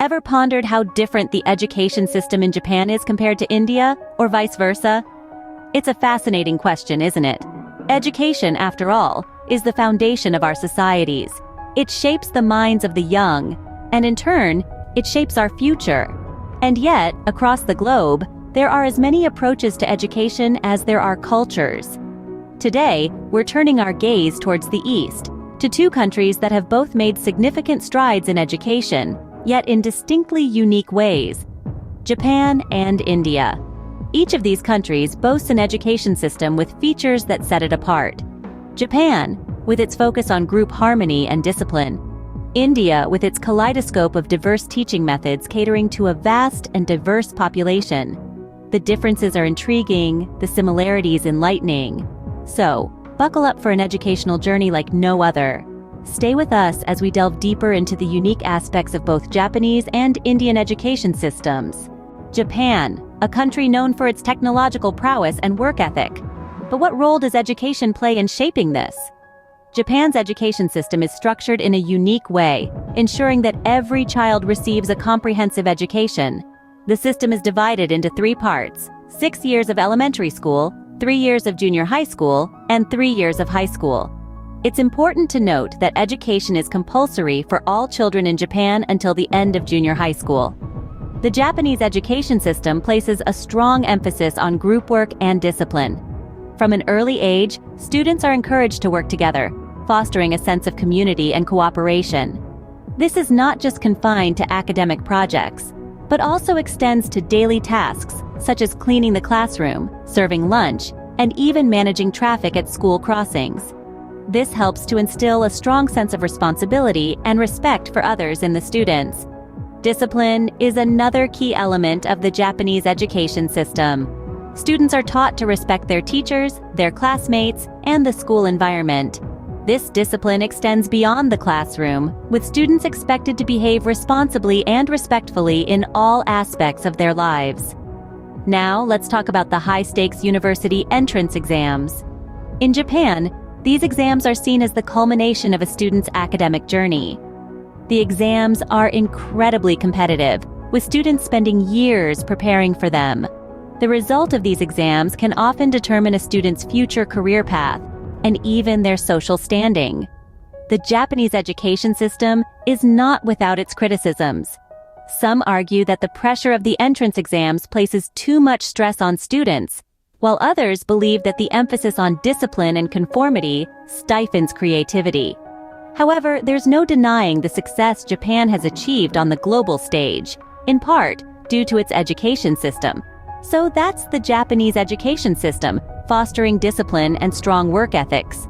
Ever pondered how different the education system in Japan is compared to India, or vice versa? It's a fascinating question, isn't it? Education, after all, is the foundation of our societies. It shapes the minds of the young, and in turn, it shapes our future. And yet, across the globe, there are as many approaches to education as there are cultures. Today, we're turning our gaze towards the East, to two countries that have both made significant strides in education, yet in distinctly unique ways: Japan and India. Each of these countries boasts an education system with features that set it apart. Japan, with its focus on group harmony and discipline. India, with its kaleidoscope of diverse teaching methods catering to a vast and diverse population. The differences are intriguing, the similarities enlightening. So, buckle up for an educational journey like no other. Stay with us as we delve deeper into the unique aspects of both Japanese and Indian education systems. Japan, a country known for its technological prowess and work ethic. But what role does education play in shaping this? Japan's education system is structured in a unique way, ensuring that every child receives a comprehensive education. The system is divided into 3 parts: 6 years of elementary school, 3 years of junior high school, and 3 years of high school. It's important to note that education is compulsory for all children in Japan until the end of junior high school. The Japanese education system places a strong emphasis on group work and discipline. From an early age, students are encouraged to work together, fostering a sense of community and cooperation. This is not just confined to academic projects, but also extends to daily tasks, such as cleaning the classroom, serving lunch, and even managing traffic at school crossings. This helps to instill a strong sense of responsibility and respect for others in the students. Discipline is another key element of the Japanese education system. Students are taught to respect their teachers, their classmates, and the school environment. This discipline extends beyond the classroom, with students expected to behave responsibly and respectfully in all aspects of their lives. Now, let's talk about the high-stakes university entrance exams. In Japan, these exams are seen as the culmination of a student's academic journey. The exams are incredibly competitive, with students spending years preparing for them. The result of these exams can often determine a student's future career path, and even their social standing. The Japanese education system is not without its criticisms. Some argue that the pressure of the entrance exams places too much stress on students, while others believe that the emphasis on discipline and conformity stifles creativity. However, there's no denying the success Japan has achieved on the global stage, in part due to its education system. So that's the Japanese education system, fostering discipline and strong work ethics.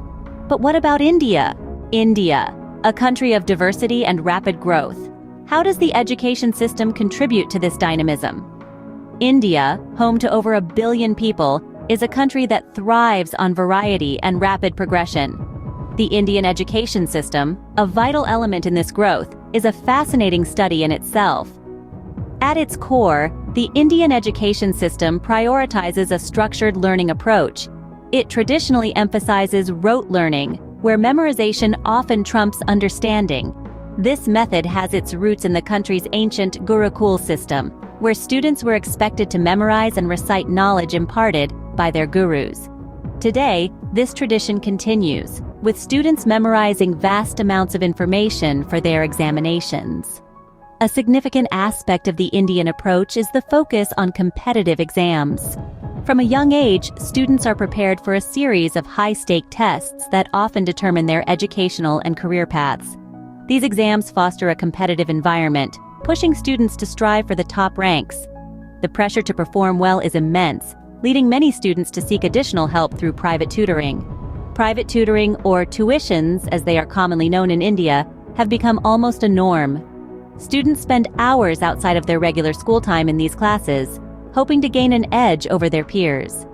But what about India? India, a country of diversity and rapid growth. How does the education system contribute to this dynamism? India, home to over 1 billion people, is a country that thrives on variety and rapid progression. The Indian education system, a vital element in this growth, is a fascinating study in itself. At its core, the Indian education system prioritizes a structured learning approach. It traditionally emphasizes rote learning, where memorization often trumps understanding. This method has its roots in the country's ancient Gurukul system, where students were expected to memorize and recite knowledge imparted by their gurus. Today, this tradition continues, with students memorizing vast amounts of information for their examinations. A significant aspect of the Indian approach is the focus on competitive exams. From a young age, students are prepared for a series of high-stake tests that often determine their educational and career paths. These exams foster a competitive environment, pushing students to strive for the top ranks. The pressure to perform well is immense, leading many students to seek additional help through private tutoring. Private tutoring, or tuitions as they are commonly known in India, have become almost a norm. Students spend hours outside of their regular school time in these classes, hoping to gain an edge over their peers.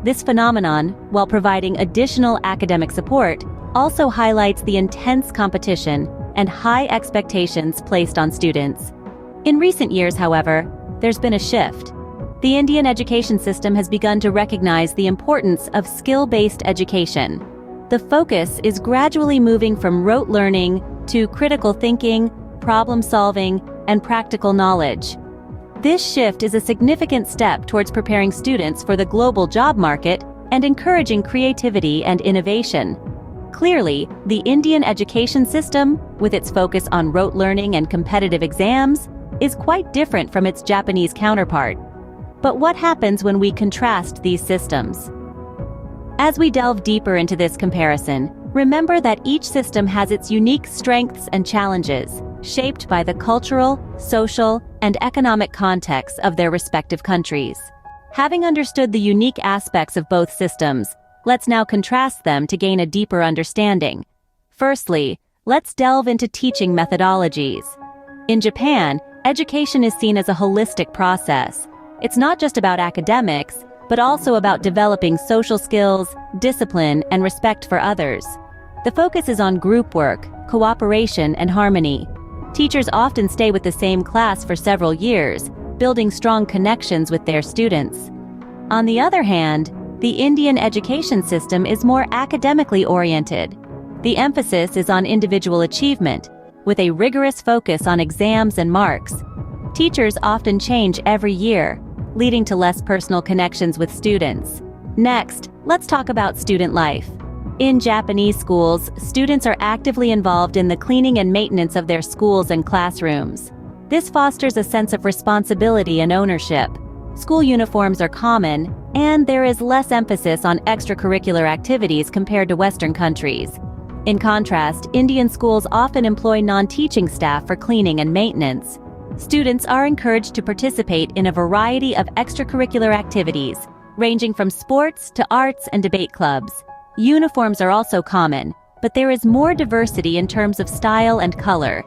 This phenomenon, while providing additional academic support, also highlights the intense competition and high expectations placed on students. In recent years, however, there's been a shift. The Indian education system has begun to recognize the importance of skill-based education. The focus is gradually moving from rote learning to critical thinking, problem-solving, and practical knowledge. This shift is a significant step towards preparing students for the global job market and encouraging creativity and innovation. Clearly, the Indian education system, with its focus on rote learning and competitive exams, is quite different from its Japanese counterpart. But what happens when we contrast these systems? As we delve deeper into this comparison, remember that each system has its unique strengths and challenges, shaped by the cultural, social, and economic contexts of their respective countries. Having understood the unique aspects of both systems, let's now contrast them to gain a deeper understanding. Firstly, let's delve into teaching methodologies. In Japan, education is seen as a holistic process. It's not just about academics, but also about developing social skills, discipline, and respect for others. The focus is on group work, cooperation, and harmony. Teachers often stay with the same class for several years, building strong connections with their students. On the other hand, the Indian education system is more academically oriented. The emphasis is on individual achievement, with a rigorous focus on exams and marks. Teachers often change every year, leading to less personal connections with students. Next, let's talk about student life. In Japanese schools, students are actively involved in the cleaning and maintenance of their schools and classrooms. This fosters a sense of responsibility and ownership. School uniforms are common, and there is less emphasis on extracurricular activities compared to Western countries. In contrast, Indian schools often employ non-teaching staff for cleaning and maintenance. Students are encouraged to participate in a variety of extracurricular activities, ranging from sports to arts and debate clubs. Uniforms are also common, but there is more diversity in terms of style and color.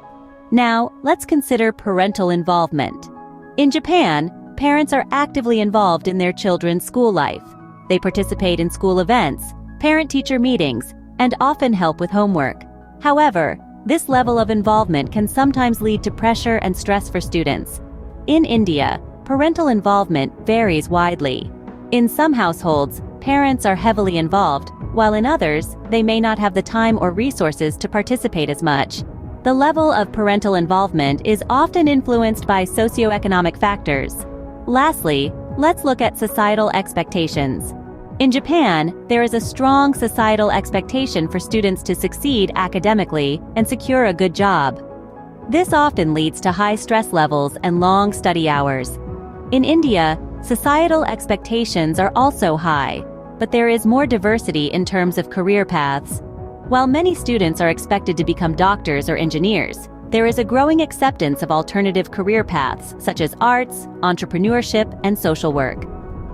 Now, let's consider parental involvement. In Japan, parents are actively involved in their children's school life. They participate in school events, parent-teacher meetings, and often help with homework. However, this level of involvement can sometimes lead to pressure and stress for students. In India, parental involvement varies widely. In some households, parents are heavily involved, while in others, they may not have the time or resources to participate as much. The level of parental involvement is often influenced by socioeconomic factors. Lastly, let's look at societal expectations. In Japan, there is a strong societal expectation for students to succeed academically and secure a good job. This often leads to high stress levels and long study hours. In India, societal expectations are also high, but there is more diversity in terms of career paths. While many students are expected to become doctors or engineers, there is a growing acceptance of alternative career paths such as arts, entrepreneurship, and social work.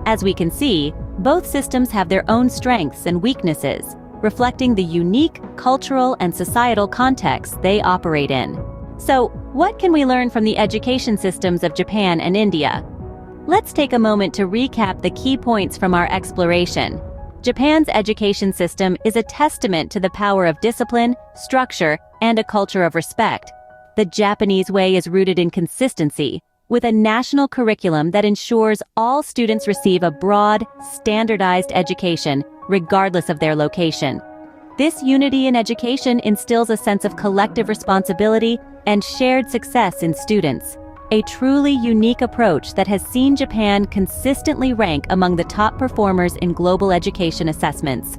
As we can see, both systems have their own strengths and weaknesses, reflecting the unique cultural and societal context they operate in. So, what can we learn from the education systems of Japan and India? Let's take a moment to recap the key points from our exploration. Japan's education system is a testament to the power of discipline, structure, and a culture of respect. The Japanese way is rooted in consistency, with a national curriculum that ensures all students receive a broad, standardized education, regardless of their location. This unity in education instills a sense of collective responsibility and shared success in students, a truly unique approach that has seen Japan consistently rank among the top performers in global education assessments.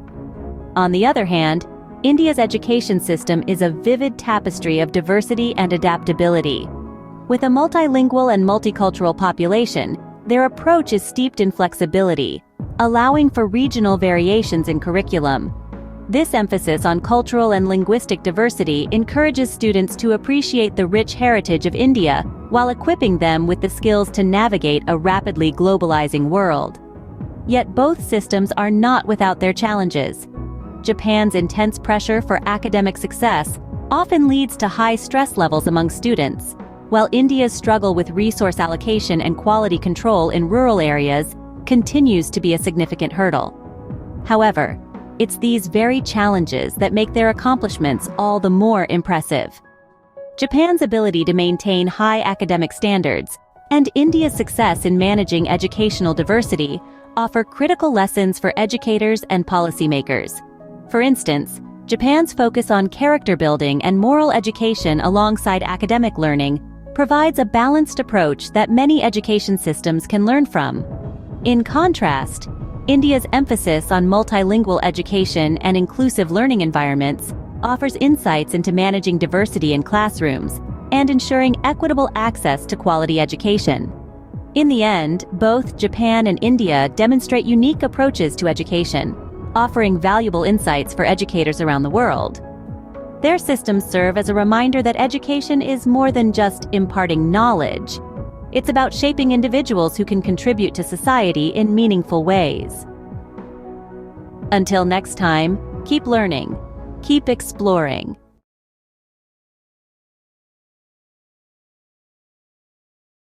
On the other hand, India's education system is a vivid tapestry of diversity and adaptability. With a multilingual and multicultural population, their approach is steeped in flexibility, allowing for regional variations in curriculum. This emphasis on cultural and linguistic diversity encourages students to appreciate the rich heritage of India while equipping them with the skills to navigate a rapidly globalizing world. Yet both systems are not without their challenges. Japan's intense pressure for academic success often leads to high stress levels among students, while India's struggle with resource allocation and quality control in rural areas continues to be a significant hurdle. However, it's these very challenges that make their accomplishments all the more impressive. Japan's ability to maintain high academic standards and India's success in managing educational diversity offer critical lessons for educators and policymakers. For instance, Japan's focus on character building and moral education alongside academic learning provides a balanced approach that many education systems can learn from. In contrast, India's emphasis on multilingual education and inclusive learning environments offers insights into managing diversity in classrooms and ensuring equitable access to quality education. In the end, both Japan and India demonstrate unique approaches to education, offering valuable insights for educators around the world. Their systems serve as a reminder that education is more than just imparting knowledge. It's about shaping individuals who can contribute to society in meaningful ways. Until next time, keep learning, keep exploring,